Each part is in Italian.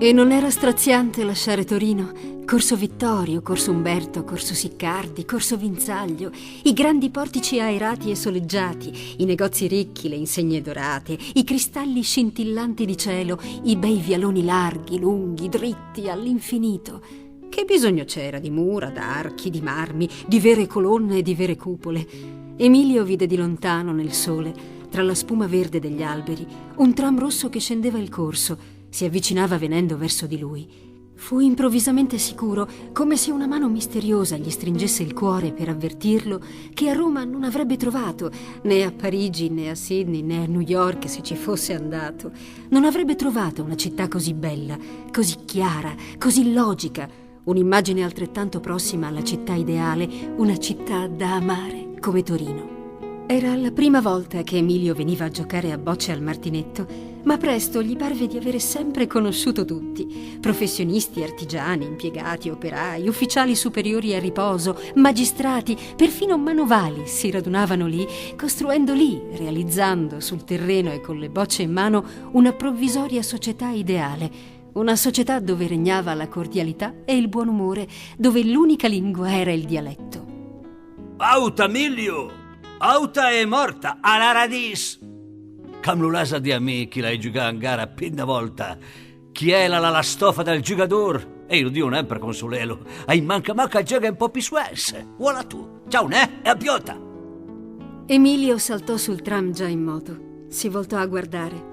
E non era straziante lasciare Torino? Corso Vittorio, Corso Umberto, Corso Siccardi, Corso Vinzaglio, i grandi portici aerati e soleggiati, i negozi ricchi, le insegne dorate, i cristalli scintillanti di cielo, i bei vialoni larghi, lunghi, dritti, all'infinito. Che bisogno c'era di mura, d'archi, di marmi, di vere colonne e di vere cupole? Emilio vide di lontano, nel sole, tra la spuma verde degli alberi, un tram rosso che scendeva il corso. Si avvicinava venendo verso di lui. Fu improvvisamente sicuro, come se una mano misteriosa gli stringesse il cuore per avvertirlo che a Roma non avrebbe trovato, né a Parigi, né a Sydney, né a New York se ci fosse andato. Non avrebbe trovato una città così bella, così chiara, così logica, un'immagine altrettanto prossima alla città ideale, una città da amare come Torino. Era la prima volta che Emilio veniva a giocare a bocce al Martinetto, ma presto gli parve di avere sempre conosciuto tutti: professionisti, artigiani, impiegati, operai, ufficiali superiori a riposo, magistrati, perfino manovali si radunavano lì, costruendo lì, realizzando sul terreno e con le bocce in mano una provvisoria società ideale, una società dove regnava la cordialità e il buon umore, dove l'unica lingua era il dialetto. Auta, Emilio! Auta è morta, alla radis! Cam lo lasa di amici l'hai giocato in gara pinna volta. Chi è la stofa del giocatore? E io dio un per consolelo. Ai manca gioca un po' più suesse. Voilà tu. Ciao, ne? E a piota. Emilio saltò sul tram già in moto. Si voltò a guardare.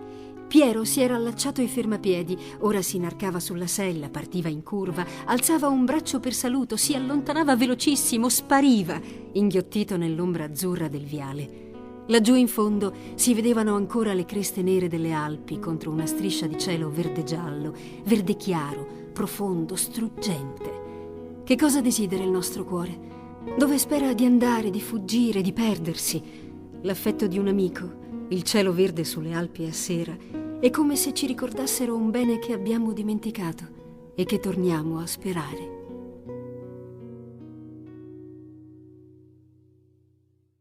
Piero si era allacciato ai fermapiedi, ora si inarcava sulla sella, partiva in curva, alzava un braccio per saluto, si allontanava velocissimo, spariva, inghiottito nell'ombra azzurra del viale. Laggiù in fondo si vedevano ancora le creste nere delle Alpi contro una striscia di cielo verde-giallo, verde chiaro, profondo, struggente. Che cosa desidera il nostro cuore? Dove spera di andare, di fuggire, di perdersi? L'affetto di un amico, il cielo verde sulle Alpi a sera, è come se ci ricordassero un bene che abbiamo dimenticato e che torniamo a sperare.